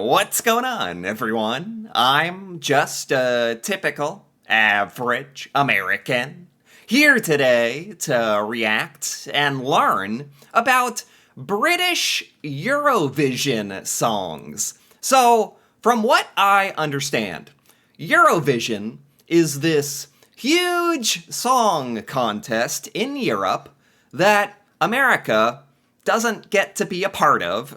What's going on, everyone? I'm just a typical, average American here today to react and learn about British Eurovision songs. So, from what I understand, Eurovision is this huge song contest in Europe that America doesn't get to be a part of.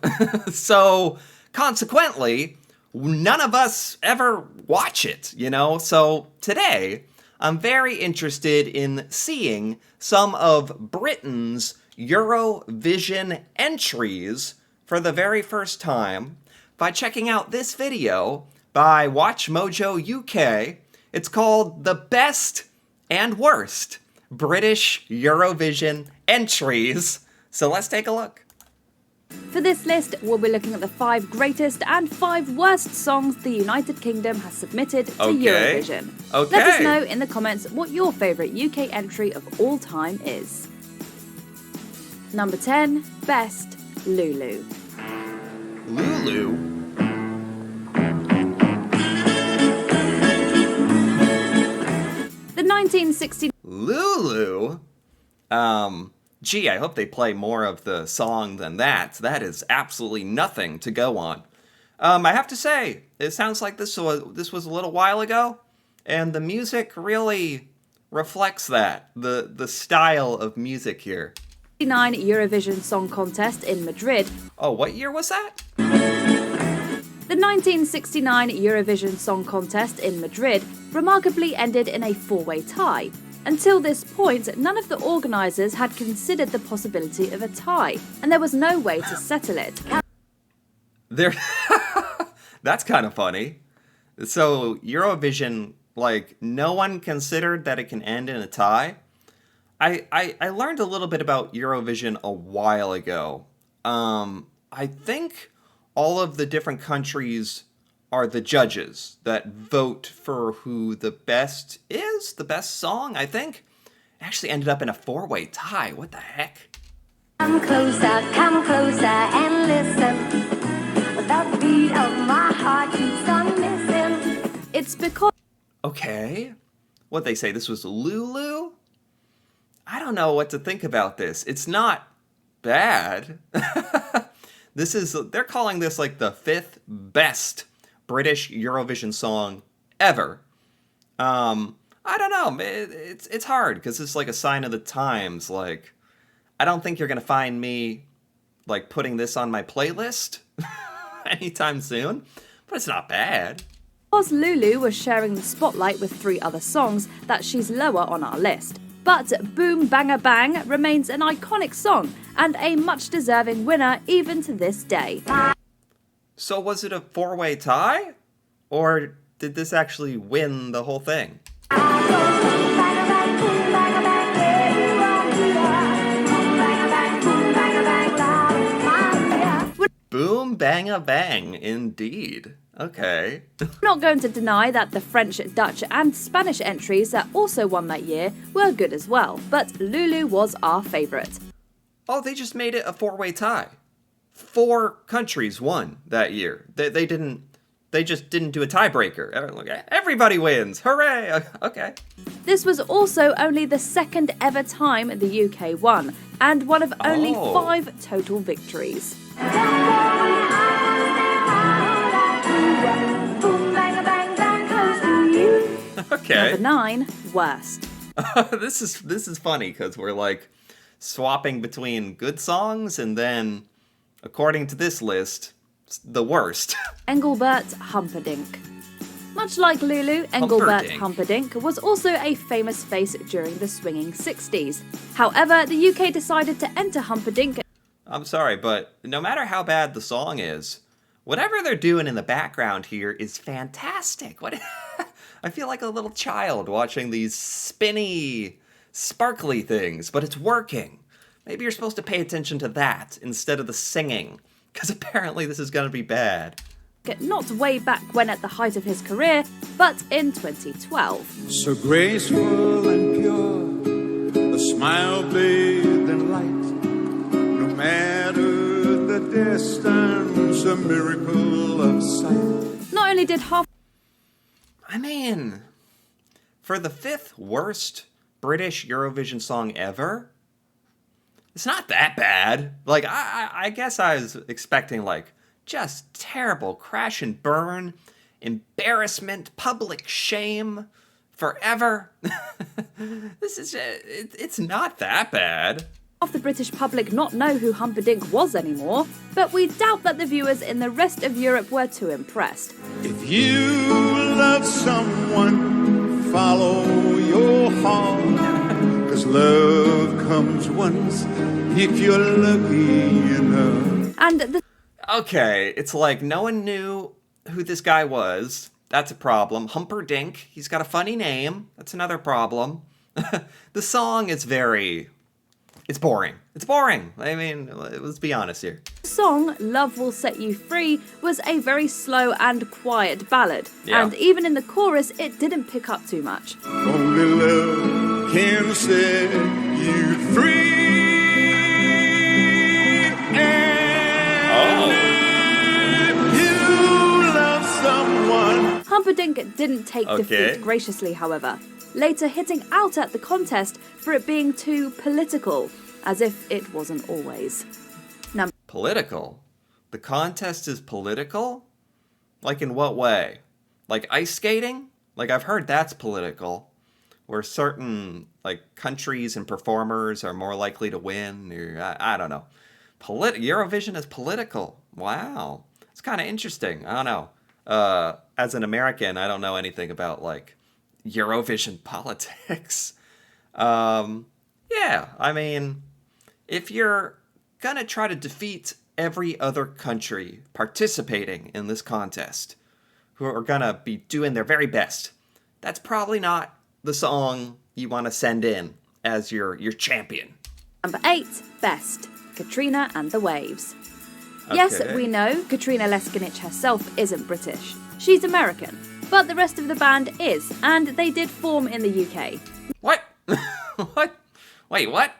So, consequently, none of us ever watch it, you know? So today, I'm very interested in seeing some of Britain's Eurovision entries for the very first time by checking out this video by Watch Mojo UK. It's called The Best and Worst British Eurovision Entries. So let's take a look. For this list, we'll be looking at the 5 greatest and 5 worst songs the United Kingdom has submitted to Eurovision. Okay. Let us know in the comments what your favourite UK entry of all time is. Number 10, Best, Lulu. Lulu? The 1960... Lulu? Gee, I hope they play more of the song than that. That is absolutely nothing to go on. I have to say, it sounds like this was a little while ago, and the music really reflects that, the style of music here. 1969 Eurovision Song Contest in Madrid. Oh, what year was that? The 1969 Eurovision Song Contest in Madrid remarkably ended in a 4-way tie. Until this point, none of the organisers had considered the possibility of a tie, and there was no way to settle it. That's kind of funny. So, Eurovision, no one considered that it can end in a tie? I learned a little bit about Eurovision a while ago. I think all of the different countries are the judges that vote for who the best song, I think. It actually ended up in a 4-way tie. What the heck? Come closer and listen. The beat of my heart keeps on missing. It's because... Okay. What'd they say? This was Lulu? I don't know what to think about this. It's not bad. They're calling this like the 5th best British Eurovision song ever. I don't know. It's hard because it's like a sign of the times. Like, I don't think you're gonna find me like putting this on my playlist anytime soon. But it's not bad. Because Lulu was sharing the spotlight with 3 other songs that she's lower on our list. But Boom Banga Bang remains an iconic song and a much deserving winner even to this day. So was it a 4-way tie? Or did this actually win the whole thing? Boom, bang, bang, indeed. Okay. I'm not going to deny that the French, Dutch and Spanish entries that also won that year were good as well, but Lulu was our favourite. Oh, they just made it a 4-way tie. 4 countries won that year. They just didn't do a tiebreaker. Everybody wins. Hooray! Okay. This was also only the 2nd ever time the UK won, and one of only 5 total victories. Okay. Number 9, Worst. This is funny because we're like swapping between good songs and then, according to this list, the worst. Engelbert Humperdinck. Much like Lulu, Engelbert Humperdinck was also a famous face during the swinging 60s. However, the UK decided to enter Humperdinck. I'm sorry, but no matter how bad the song is, whatever they're doing in the background here is fantastic. I feel like a little child watching these spinny, sparkly things, but it's working. Maybe you're supposed to pay attention to that instead of the singing, because apparently this is going to be bad. Not way back when at the height of his career, but in 2012. So graceful and pure, a smile bathed in light, no matter the the distance, a miracle of sight. Not only did half I mean, for the 5th worst British Eurovision song ever, it's not that bad. Like, I guess I was expecting, like, just terrible crash and burn, embarrassment, public shame, forever. This is, it's not that bad. the British public not know who Humperdinck was anymore, but we doubt that the viewers in the rest of Europe were too impressed. If you love someone, follow your heart. 'Cause love comes once, if you're lucky enough. And the Okay, it's like no one knew who this guy was. That's a problem. Humperdinck, he's got a funny name. That's another problem. The song is it's boring. It's boring. I mean, let's be honest here. song, Love Will Set You Free, was a very slow and quiet ballad. Yeah. And even in the chorus, it didn't pick up too much. Only love can set you free. And if you love someone. Humperdinck didn't take Okay. defeat graciously, however, later hitting out at the contest for it being too political, as if it wasn't always. Political? The contest is political? Like in what way? Like ice skating? Like I've heard that's political, where certain like countries and performers are more likely to win. Or, I don't know. Eurovision is political. Wow, it's kind of interesting. I don't know. As an American, I don't know anything about like Eurovision politics. Yeah, I mean, if you're gonna try to defeat every other country participating in this contest, who are gonna be doing their very best, that's probably not the song you want to send in as your champion. Number 8, Best, Katrina and the Waves. Yes, Okay. we know Katrina Leskinich herself isn't British. She's American. But the rest of the band is, and they did form in the UK. What? What? Wait, what?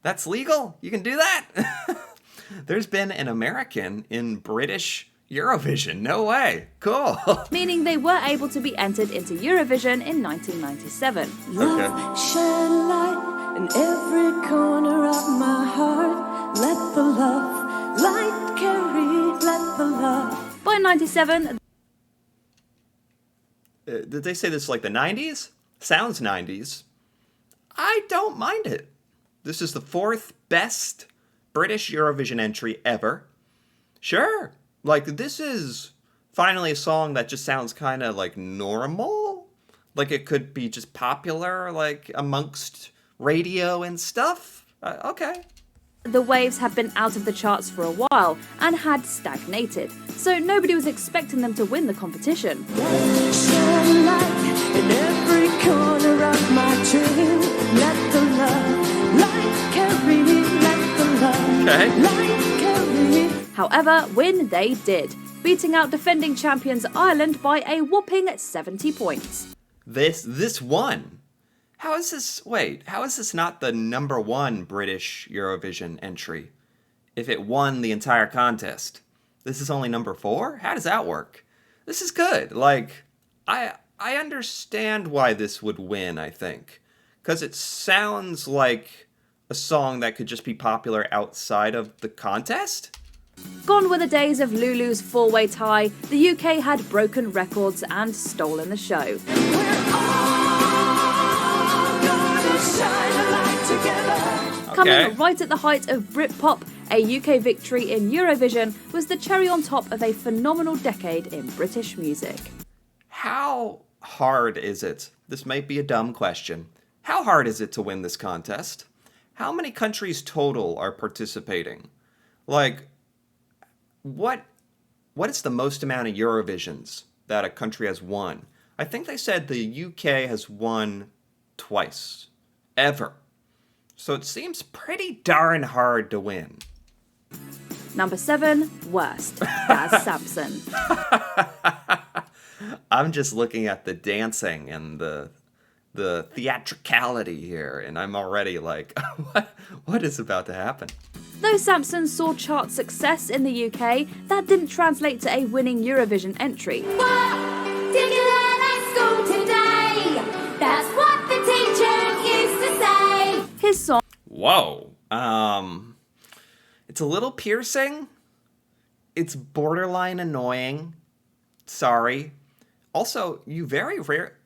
That's legal? You can do that? There's been an American in British Eurovision. No way. Cool. Meaning they were able to be entered into Eurovision in 1997. Okay. Shine light in every corner of my heart. Let the love light carry, let the love. By 97, Did they say this like the 90s? Sounds 90s. I don't mind it. This is the 4th best British Eurovision entry ever. Sure. Like, this is finally a song that just sounds kind of like normal. Like, it could be just popular, like, amongst radio and stuff. Okay. the Waves had been out of the charts for a while and had stagnated, so nobody was expecting them to win the competition. Shine light in every corner of my dream. Let the love light carry me. Let the love light carry me. However, win they did, beating out defending champions Ireland by a whopping 70 points. This won. How is this not the number one British Eurovision entry? If it won the entire contest. This is only number 4? How does that work? This is good. Like, I understand why this would win, I think. Because it sounds like a song that could just be popular outside of the contest? Gone were the days of Lulu's four-way tie. The UK had broken records and stolen the show. Coming right at the height of Britpop, a UK victory in Eurovision was the cherry on top of a phenomenal decade in British music. How hard is it? This might be a dumb question. How hard is it to win this contest? How many countries total are participating? Like, what is the most amount of Eurovisions that a country has won? I think they said the UK has won twice. Ever. So it seems pretty darn hard to win. Number 7, worst, Daz Sampson. I'm just looking at the dancing and the theatricality here, and I'm already like, what is about to happen? Though Samson saw chart success in the UK, that didn't translate to a winning Eurovision entry. What did you learn at school today? That's what the teacher used to say. His song Whoa. It's a little piercing. It's borderline annoying. Sorry. Also, you very rare.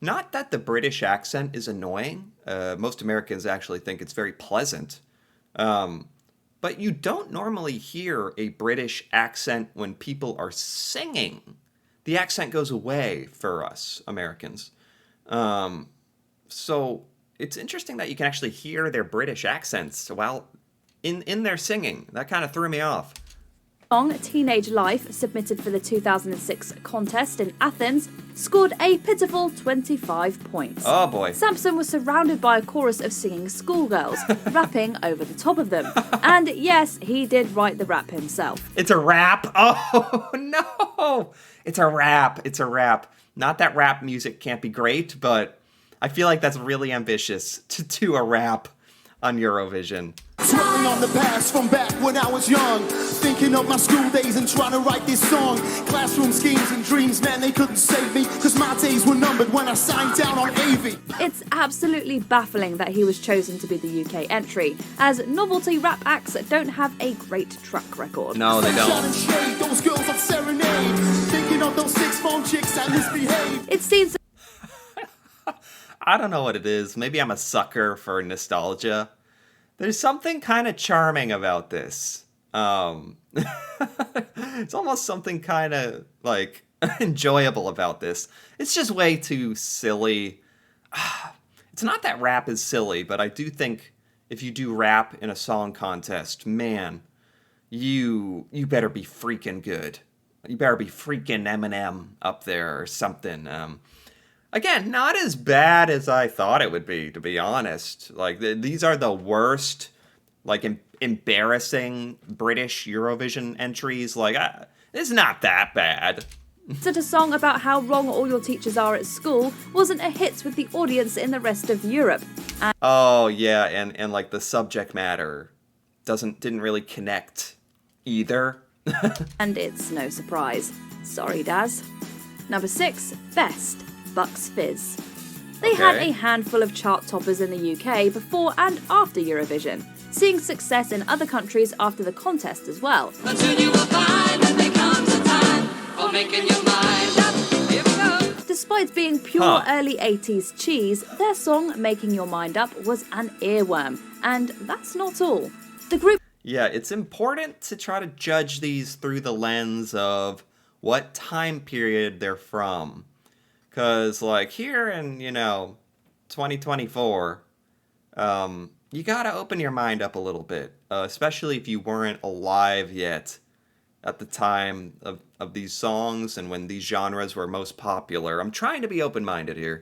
Not that the British accent is annoying. Most Americans actually think it's very pleasant. But you don't normally hear a British accent when people are singing. The accent goes away for us Americans. So it's interesting that you can actually hear their British accents while in their singing. That kind of threw me off. song Teenage Life, submitted for the 2006 contest in Athens, scored a pitiful 25 points. Oh boy. Samson was surrounded by a chorus of singing schoolgirls, rapping over the top of them. And yes, he did write the rap himself. It's a rap. Oh no. It's a rap. It's a rap. Not that rap music can't be great, but I feel like that's really ambitious to do a rap on Eurovision. Dwelling on the past from back when I was young, thinking of my school days and trying to write this song. Classroom schemes and dreams, man, they couldn't save me, cause my days were numbered when I signed down on AV. It's absolutely baffling that he was chosen to be the UK entry, as novelty rap acts don't have a great track record. No, they Sunshine don't. and shade, those girls on serenade, thinking of those 6-phone chicks that misbehave. It seems I don't know what it is. Maybe I'm a sucker for nostalgia. There's something kind of charming about this. It's almost something kind of like enjoyable about this. It's just way too silly. It's not that rap is silly, but I do think if you do rap in a song contest, man, you better be freaking good. You better be freaking Eminem up there or something. Again, not as bad as I thought it would be, to be honest. Like, these are the worst, like, embarrassing British Eurovision entries. Like, it's not that bad. a song about how wrong all your teachers are at school wasn't a hit with the audience in the rest of Europe. Oh, yeah, and like, the subject matter didn't really connect either. And it's no surprise. Sorry, Daz. Number 6, Best, Bucks Fizz. They had Okay. a handful of chart toppers in the UK before and after Eurovision, seeing success in other countries after the contest as well. But soon you will find that there comes a time for making your mind up. Here we go. Despite being pure early 80s cheese, their song Making Your Mind Up was an earworm. And that's not all. The group Yeah, it's important to try to judge these through the lens of what time period they're from. Because, like, here in, 2024, you gotta open your mind up a little bit. Especially if you weren't alive yet at the time of these songs and when these genres were most popular. I'm trying to be open-minded here.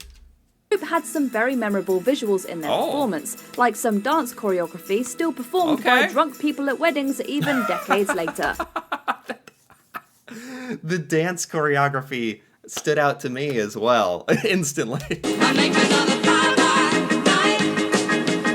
group had some very memorable visuals in their performance, like some dance choreography still performed by Okay. drunk people at weddings even decades later. The dance choreography stood out to me as well, instantly. I make another fly night.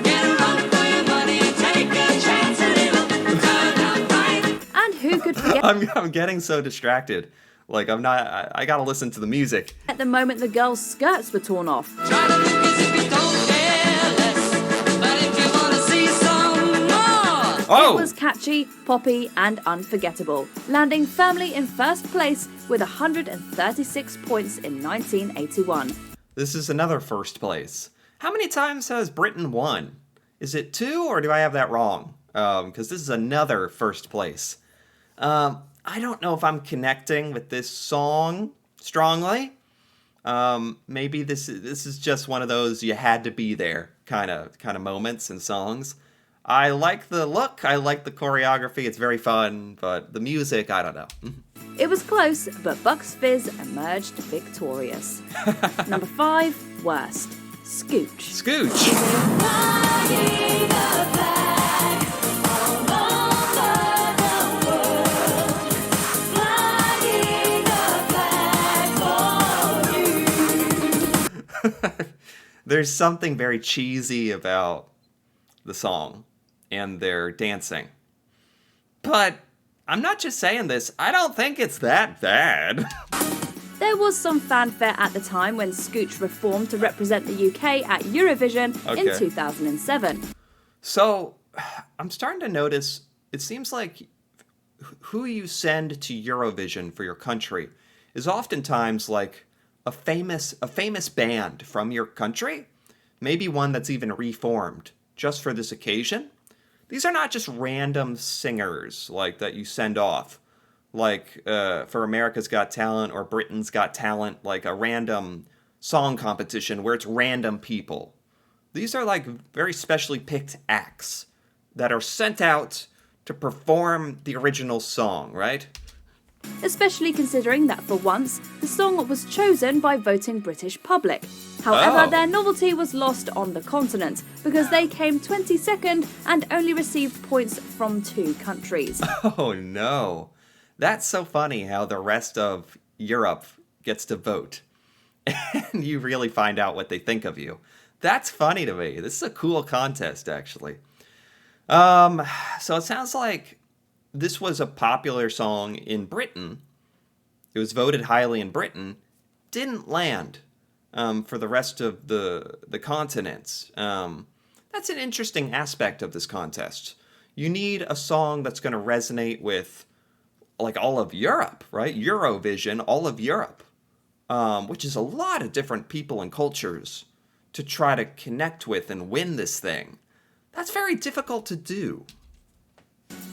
Get a run for your money and take a chance and it'll turn out right. And who could forget I'm getting so distracted. Like, I gotta listen to the music. at the moment the girls' skirts were torn off? Try to look as if you don't care less. But if you want to see some more, Oh! It was catchy, poppy, and unforgettable, landing firmly in first place with 136 points in 1981. This is another first place. How many times has Britain won? Is it 2, or do I have that wrong? Because this is another first place. I don't know if I'm connecting with this song strongly. Maybe this is just one of those you had to be there kind of moments and songs. I like the look, I like the choreography, it's very fun, but the music, I don't know. It was close, but Bucks Fizz emerged victorious. Number 5, Worst, Scooch. Scooch! There's something very cheesy about the song. and their dancing. But I'm not just saying this, I don't think it's that bad. There was some fanfare at the time when Scooch reformed to represent the UK at Eurovision in 2007. So, I'm starting to notice, it seems like who you send to Eurovision for your country is oftentimes like a famous band from your country, maybe one that's even reformed just for this occasion. These are not just random singers like that you send off, like for America's Got Talent or Britain's Got Talent, like a random song competition where it's random people. These are like very specially picked acts that are sent out to perform the original song, right? Especially considering that for once, the song was chosen by voting British public. However, their novelty was lost on the continent because they came 22nd and only received points from 2 countries. Oh no. That's so funny how the rest of Europe gets to vote. And you really find out what they think of you. That's funny to me. This is a cool contest, actually. So it sounds like this was a popular song in Britain. It was voted highly in Britain. Didn't land for the rest of the continents. That's an interesting aspect of this contest. You need a song that's going to resonate with like all of Europe, right? Eurovision, all of Europe, which is a lot of different people and cultures to try to connect with and win this thing. That's very difficult to do.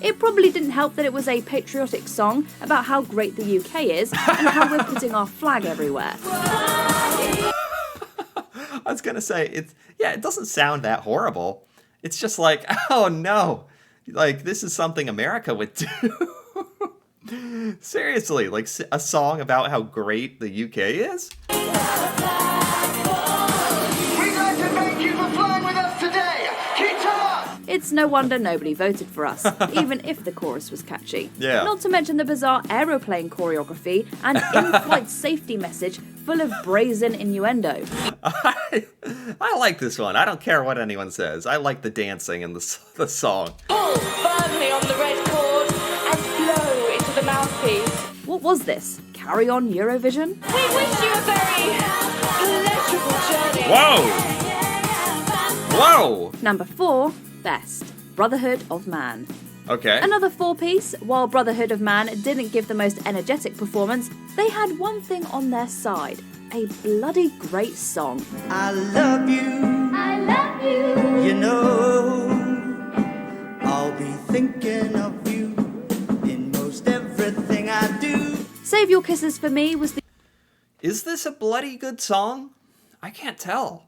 It probably didn't help that it was a patriotic song about how great the UK is and how we're putting our flag everywhere. I was gonna say, it doesn't sound that horrible. It's just like, oh no, like this is something America would do. Seriously, like a song about how great the UK is? We'd like to thank you for flying with us today. Guitar! It's no wonder nobody voted for us, even if the chorus was catchy. Yeah. Not to mention the bizarre aeroplane choreography and in-flight safety message full of brazen innuendo. I like this one. I don't care what anyone says. I like the dancing and the song. Pull firmly on the red cord and blow into the mouthpiece. What was this? Carry on Eurovision? We wish you a very pleasurable journey. Whoa! Whoa! Number 4, Best, Brotherhood of Man. Okay. Another 4-piece, while Brotherhood of Man didn't give the most energetic performance, they had one thing on their side, a bloody great song. I love you. I love you. You know, I'll be thinking of you in most everything I do. Save Your Kisses for Me was the Is this a bloody good song? I can't tell.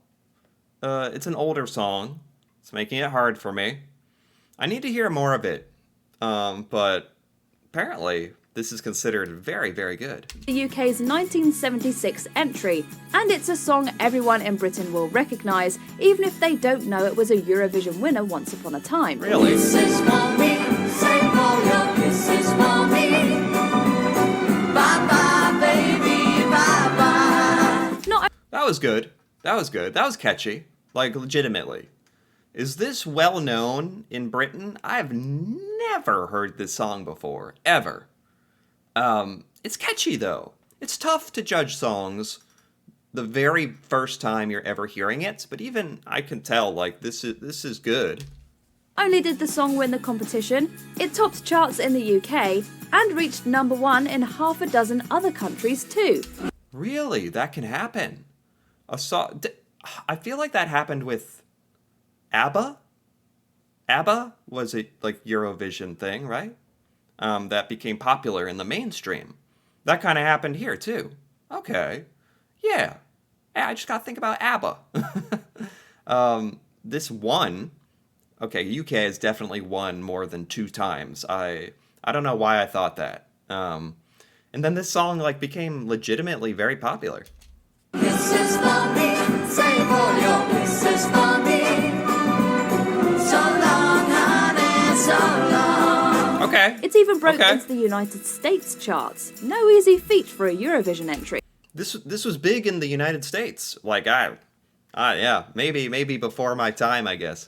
It's an older song. It's making it hard for me. I need to hear more of it. But apparently this is considered very, very good. the UK's 1976 entry, and it's a song everyone in Britain will recognise, even if they don't know it was a Eurovision winner once upon a time. Really? Kisses for me, save all your kisses for me. Bye bye, baby, bye bye. Not That was good. That was good. That was catchy. Like, legitimately. Is this well known in Britain? I've never heard this song before. Ever. It's catchy, though. It's tough to judge songs the very first time you're ever hearing it, but even I can tell, like, this is good. only did the song win the competition, it topped charts in the UK and reached number 1 in half a dozen other countries too. Really? That can happen? I feel like that happened with ABBA? ABBA was a like Eurovision thing, right? That became popular in the mainstream. That kind of happened here too. Okay. Yeah. I just gotta think about ABBA. This won. Okay, UK has definitely won more than 2 times. I don't know why I thought that. And then this song like became legitimately very popular. Kisses for me, save all your kisses for me. So long, honey, so long. Okay. It even broke Okay. into the United States charts. No easy feat for a Eurovision entry. This was big in the United States. Like yeah, maybe before my time, I guess.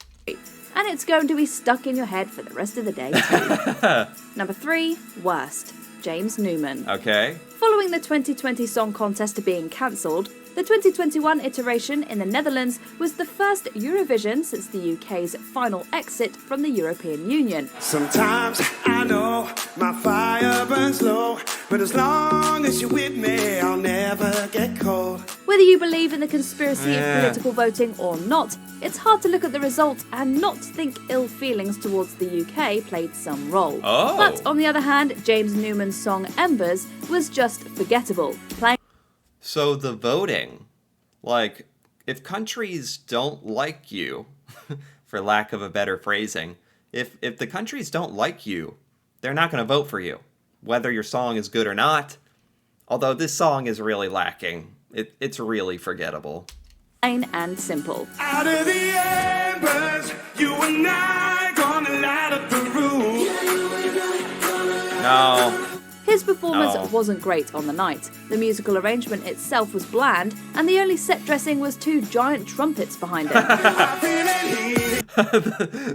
and it's going to be stuck in your head for the rest of the day too. Number 3, Worst, James Newman. Okay. Following the 2020 Song Contest being cancelled, the 2021 iteration in the Netherlands was the first Eurovision since the UK's final exit from the European Union. Sometimes I know my fire burns low, but as long as you're with me, I'll never get cold. Whether you believe in the conspiracy of political voting or not, it's hard to look at the result and not think ill feelings towards the UK played some role. Oh. But on the other hand, James Newman's song Embers was just forgettable. So the voting, like, if countries don't like you, for lack of a better phrasing, if the countries don't like you, they're not going to vote for you, whether your song is good or not. Although this song is really lacking. It's really forgettable. Plain and simple. Out of the embers, you and I gonna light up the room. No. His performance wasn't great on the night. The musical arrangement itself was bland, and the only set dressing was 2 giant trumpets behind him.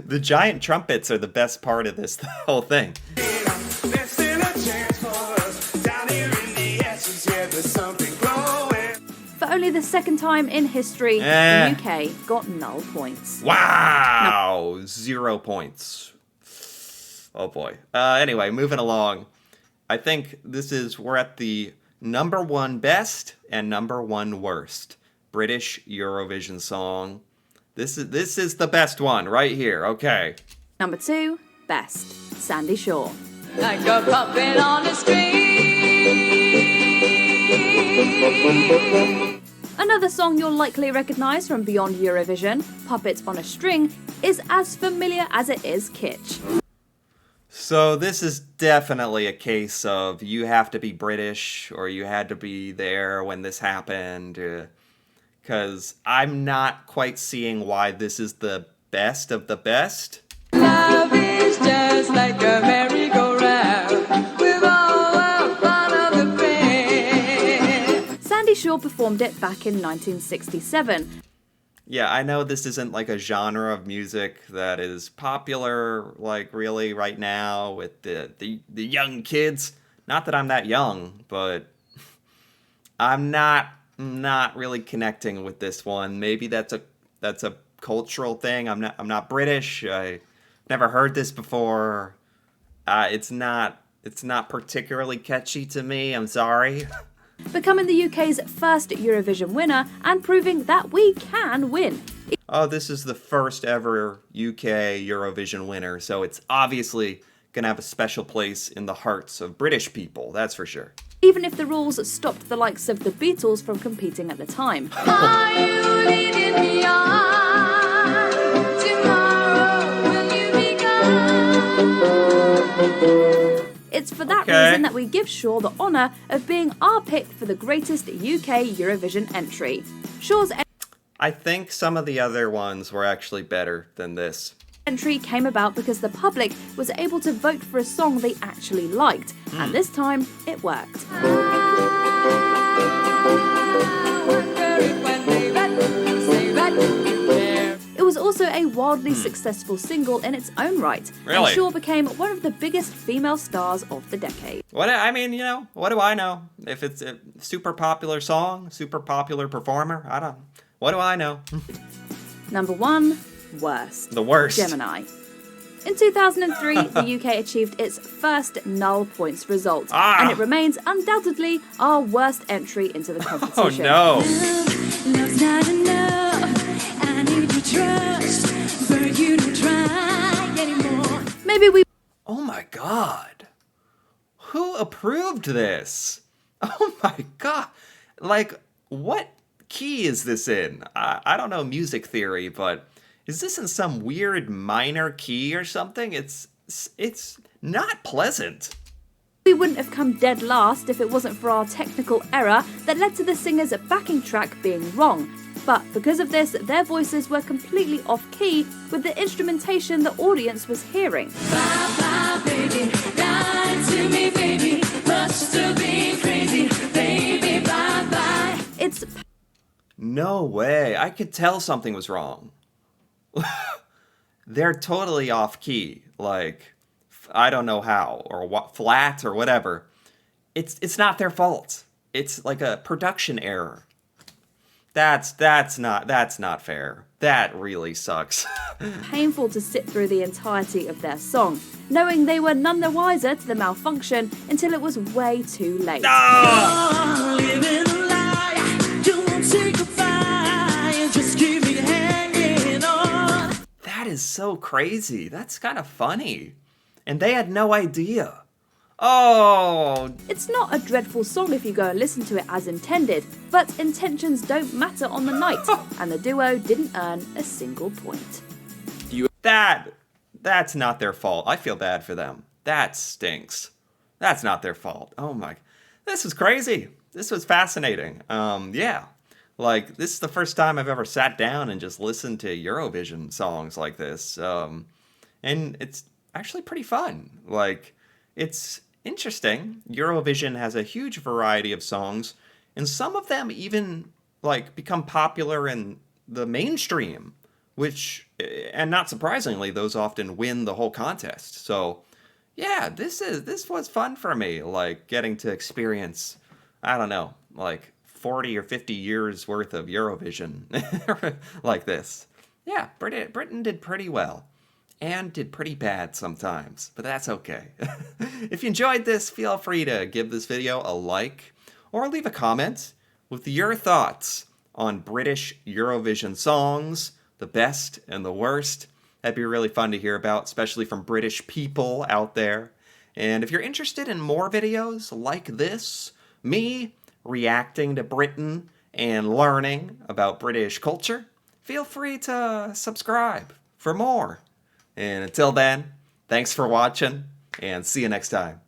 The giant trumpets are the best part of this whole thing. There's still a chance for us down here in the ashes. Yeah, there's something glowing. For only the second time in history, the UK got null points. Wow! 0 points. Oh boy. Anyway, moving along. I think we're at the number 1 best and number 1 worst British Eurovision song. This is the best one right here. Okay. Number 2, best, Sandy Shaw. Like a puppet on a string. Another song you'll likely recognise from beyond Eurovision, Puppet on a String, is as familiar as it is kitsch. So this is definitely a case of you have to be British or you had to be there when this happened. Because I'm not quite seeing why this is the best of the best. Love is just like a merry-go-round with all the fun of the band. Sandy Shaw performed it back in 1967. Yeah, I know this isn't like a genre of music that is popular, like really right now with the young kids. Not that I'm that young, but I'm not really connecting with this one. Maybe that's a cultural thing. I'm not British. I've never heard this before. It's not particularly catchy to me. I'm sorry. Becoming the UK's first Eurovision winner and proving that we can win. Oh, this is the first ever UK Eurovision winner, so it's obviously going to have a special place in the hearts of British people, that's for sure. Even if the rules stopped the likes of the Beatles from competing at the time. Are you leading me on? Tomorrow will you be gone? It's for that reason that we give Shaw the honour of being our pick for the greatest UK Eurovision entry. Shaw's I think some of the other ones were actually better than this. entry came about because the public was able to vote for a song they actually liked, and this time it worked. It was also a wildly successful single in its own right, Really? and Shaw became one of the biggest female stars of the decade. What do I know? If it's a super popular song, super popular performer, what do I know? Number 1, worst. The worst. Gemini. In 2003, the UK achieved its first null points result, and it remains undoubtedly our worst entry into the competition. Oh no! Love's not enough. I need your trust, but you don't try anymore. Maybe we Oh my god! Who approved this? Oh my god! Like, what key is this in? I don't know music theory, but is this in some weird minor key or something? It's not pleasant. wouldn't have come dead last if it wasn't for our technical error that led to the singer's backing track being wrong. But because of this, their voices were completely off-key with the instrumentation the audience was hearing. Bye bye, baby. Lie to me, baby. Must have been crazy, baby. Bye bye. No way. I could tell something was wrong. they're totally off key. Like, I don't know how, or what, flat or whatever. It's not their fault. It's like a production error. That's not fair. That really sucks. Painful to sit through the entirety of their song, knowing they were none the wiser to the malfunction until it was way too late. Ah! Living a lie, don't say goodbye, just keep me hanging on. That is so crazy. That's kind of funny. And they had no idea. Oh, It's not a dreadful song if you go and listen to it as intended, but intentions don't matter on the night, and the duo didn't earn a single point. that's not their fault. I feel bad for them. That stinks. That's not their fault. Oh my, this was crazy. This was fascinating. Yeah, like this is the first time I've ever sat down and just listened to Eurovision songs like this. And it's actually pretty fun. Like, it's interesting. Eurovision has a huge variety of songs, and some of them even like become popular in the mainstream, which, and not surprisingly, those often win the whole contest. So yeah, this was fun for me, like getting to experience, I don't know, like 40 or 50 years worth of Eurovision like this. Yeah, Britain did pretty well. And did pretty bad sometimes, but that's okay. If you enjoyed this, feel free to give this video a like or leave a comment with your thoughts on British Eurovision songs, the best and the worst. That'd be really fun to hear about, especially from British people out there. And if you're interested in more videos like this, me reacting to Britain and learning about British culture, feel free to subscribe for more. And until then, thanks for watching, and see you next time.